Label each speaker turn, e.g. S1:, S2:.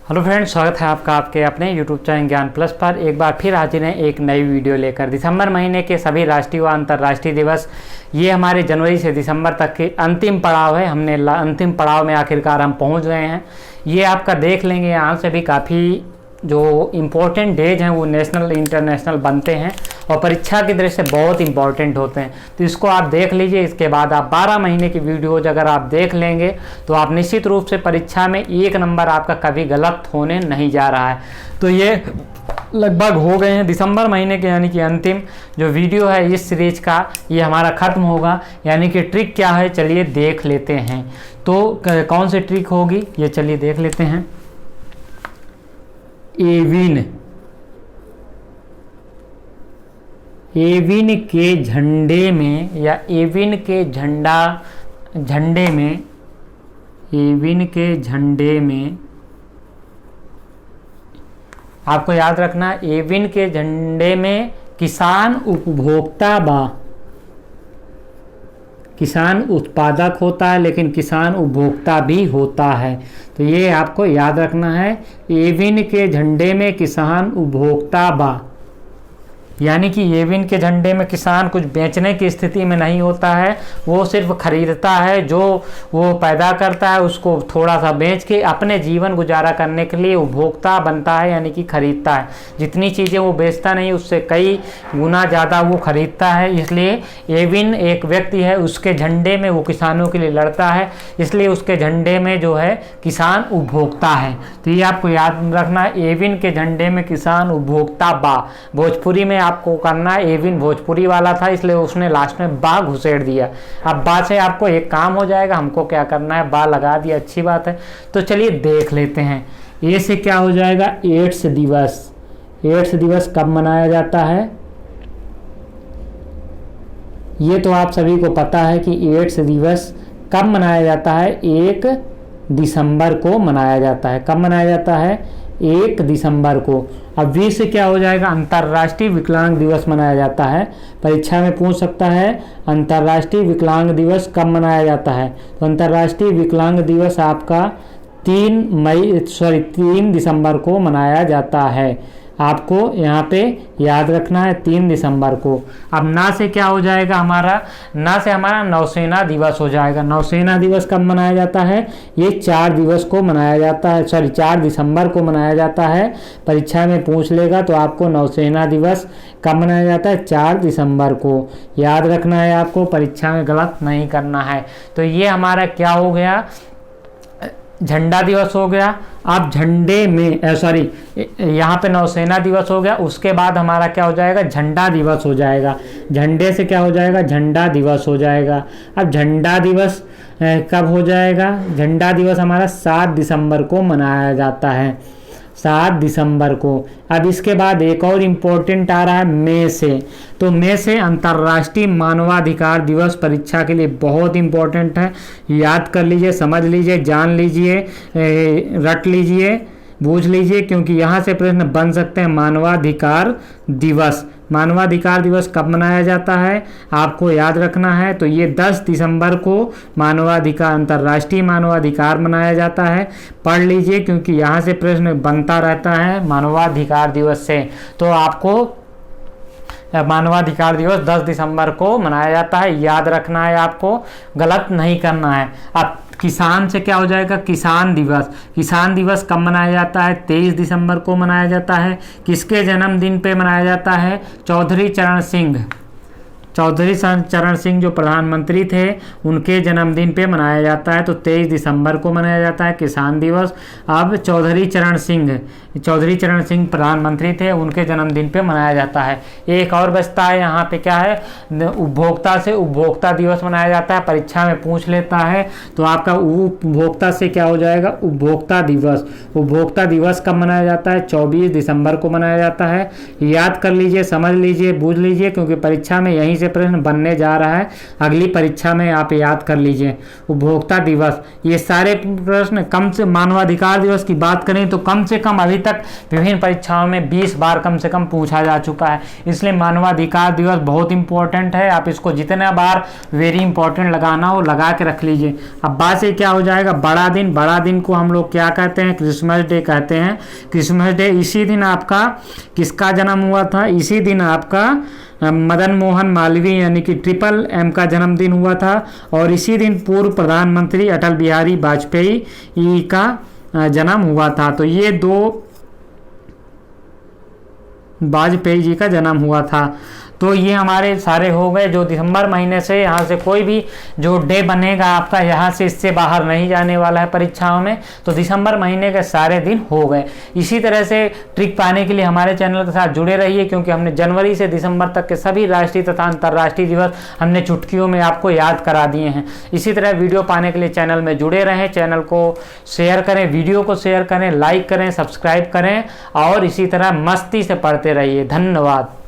S1: Hello friends, स्वागत है आपका आपके अपने यूट्यूब चैनल ज्ञान प्लस पर। एक बार फिर हाजिर हैं एक नई वीडियो लेकर। दिसंबर महीने के सभी राष्ट्रीय व अंतर्राष्ट्रीय दिवस, ये हमारे जनवरी से दिसंबर तक के अंतिम पड़ाव है। हमने अंतिम पड़ाव में आखिरकार हम पहुंच गए हैं। ये आपका देख लेंगे, यहाँ से भी काफ़ी जो इम्पोर्टेंट डेज हैं वो नेशनल इंटरनेशनल बनते हैं और परीक्षा की दृष्टि से बहुत इंपॉर्टेंट होते हैं। तो इसको आप देख लीजिए। इसके बाद आप 12 महीने की वीडियोज अगर आप देख लेंगे तो आप निश्चित रूप से परीक्षा में 1 नंबर आपका कभी गलत होने नहीं जा रहा है। तो ये लगभग हो गए हैं दिसंबर महीने के, यानी कि अंतिम जो वीडियो है इस सीरीज का, ये हमारा ख़त्म होगा। यानी कि ट्रिक क्या है, चलिए देख लेते हैं। तो कौन सी ट्रिक होगी ये चलिए देख लेते हैं। एविन के झंडे में या एविन के झंडे में, एविन के झंडे में आपको याद रखना, एविन के झंडे में किसान उपभोक्ता किसान उत्पादक होता है लेकिन किसान उपभोक्ता भी होता है। तो ये आपको याद रखना है। एविन के झंडे में किसान उपभोक्ता यानी कि एविन के झंडे में किसान कुछ बेचने की स्थिति में नहीं होता है, वो सिर्फ खरीदता है। जो वो पैदा करता है उसको थोड़ा सा बेच के अपने जीवन गुजारा करने के लिए उपभोक्ता बनता है, यानी कि खरीदता है। जितनी चीज़ें वो बेचता नहीं उससे कई गुना ज़्यादा वो खरीदता है। इसलिए एविन एक व्यक्ति है, उसके झंडे में वो किसानों के लिए लड़ता है, इसलिए उसके झंडे में जो है किसान उपभोक्ता है। तो ये आपको याद रखना, एविन के झंडे में किसान उपभोक्ता भोजपुरी में आपको करना है। एविन भोजपुरी वाला था इसलिए उसने लास्ट में बा घुसेड़ दिया। अब बा से आपको एक काम हो जाएगा, हमको क्या करना है, बा लगा दिया, अच्छी बात है। तो चलिए देख लेते हैं। ए से क्या हो जाएगा, एड्स दिवस। एड्स दिवस कब मनाया जाता है, ये तो आप सभी को पता है कि एड्स दिवस कब मनाया जाता है। 1 दिसंबर को मनाया जाता है। कब मनाया जाता है, 1 दिसंबर को। अब वी से क्या हो जाएगा, अंतर्राष्ट्रीय विकलांग दिवस मनाया जाता है। परीक्षा में पूछ सकता है अंतर्राष्ट्रीय विकलांग दिवस कब मनाया जाता है। तो अंतर्राष्ट्रीय विकलांग दिवस आपका 3 दिसंबर को मनाया जाता है। आपको यहाँ पे याद रखना है 3 दिसंबर को। अब ना से क्या हो जाएगा हमारा, ना से हमारा नौसेना दिवस हो जाएगा। नौसेना दिवस कब मनाया जाता है, ये 4 दिवस को मनाया जाता है, 4 दिसंबर को मनाया जाता है। परीक्षा में पूछ लेगा तो आपको नौसेना दिवस कब मनाया जाता है, 4 दिसंबर को। याद रखना है आपको, परीक्षा में गलत नहीं करना है। तो ये हमारा क्या हो गया, झंडा दिवस हो गया। अब झंडे में यहाँ पे नौसेना दिवस हो गया। उसके बाद हमारा क्या हो जाएगा, झंडा दिवस हो जाएगा। झंडे से क्या हो जाएगा, झंडा दिवस हो जाएगा। अब झंडा दिवस कब हो जाएगा, झंडा दिवस हमारा 7 दिसंबर को मनाया जाता है, 7 दिसंबर को। अब इसके बाद एक और इम्पोर्टेंट आ रहा है मई से। तो मई से अंतर्राष्ट्रीय मानवाधिकार दिवस परीक्षा के लिए बहुत इम्पोर्टेंट है। याद कर लीजिए, समझ लीजिए, जान लीजिए, रट लीजिए, बूझ लीजिए, क्योंकि यहाँ से प्रश्न बन सकते हैं। मानवाधिकार दिवस, मानवाधिकार दिवस कब मनाया जाता है आपको याद रखना है। तो ये 10 दिसंबर को मानवाधिकार, अंतर्राष्ट्रीय मानवाधिकार मनाया जाता है। पढ़ लीजिए क्योंकि यहाँ से प्रश्न बनता रहता है मानवाधिकार दिवस से। तो आपको मानवाधिकार दिवस 10 दिसंबर को मनाया जाता है, याद रखना है, आपको गलत नहीं करना है। अब किसान से क्या हो जाएगा, किसान दिवस। किसान दिवस कब मनाया जाता है, 23 दिसंबर को मनाया जाता है। किसके जन्मदिन पे मनाया जाता है, चौधरी चरण सिंह। चौधरी चरण सिंह जो प्रधानमंत्री थे उनके जन्मदिन पे मनाया जाता है। तो 23 दिसंबर को मनाया जाता है किसान दिवस। अब चौधरी चरण सिंह प्रधानमंत्री थे, उनके जन्मदिन पे मनाया जाता है। एक और बचता है यहाँ पे, क्या है, उपभोक्ता से उपभोक्ता दिवस मनाया जाता है। परीक्षा में पूछ लेता है तो आपका उपभोक्ता से क्या हो जाएगा, उपभोक्ता दिवस। उपभोक्ता दिवस कब मनाया जाता है, 24 दिसंबर को मनाया जाता है। याद कर लीजिए, समझ लीजिए, बूझ लीजिए, क्योंकि परीक्षा में यहीं से प्रश्न बनने जा रहा है, अगली परीक्षा में आप याद कर लीजिए। उपभोक्ता दिवस, ये सारे प्रश्न कम से, मानवाधिकार दिवस की बात करें तो कम से कम अभी तक विभिन्न परीक्षाओं में 20 बार कम से कम पूछा जा चुका है, इसलिए मानवाधिकार दिवस बहुत इंपॉर्टेंट है। आप इसको जितना बार वेरी इंपॉर्टेंट लगाना हो लगा के रख लीजिए। अब बात से क्या हो जाएगा, बड़ा दिन। बड़ा दिन को हम लोग क्या कहते हैं, क्रिसमस डे कहते हैं। क्रिसमस डे, इसी दिन आपका किसका जन्म हुआ था, इसी दिन आपका मदन मोहन मालवीय यानी कि ट्रिपल एम का जन्मदिन हुआ था, और इसी दिन पूर्व प्रधानमंत्री अटल बिहारी वाजपेयी का जन्म हुआ था। तो ये दो, वाजपेयी जी का जन्म हुआ था। तो ये हमारे सारे हो गए जो दिसंबर महीने से, यहाँ से कोई भी जो डे बनेगा आपका यहाँ से इससे बाहर नहीं जाने वाला है परीक्षाओं में। तो दिसंबर महीने के सारे दिन हो गए। इसी तरह से ट्रिक पाने के लिए हमारे चैनल के साथ जुड़े रहिए, क्योंकि हमने जनवरी से दिसंबर तक के सभी राष्ट्रीय तथा अंतर्राष्ट्रीय दिवस हमने चुटकियों में आपको याद करा दिए हैं। इसी तरह वीडियो पाने के लिए चैनल में जुड़े रहें, चैनल को शेयर करें, वीडियो को शेयर करें, लाइक करें, सब्सक्राइब करें और इसी तरह मस्ती से पढ़ते रहिए। धन्यवाद।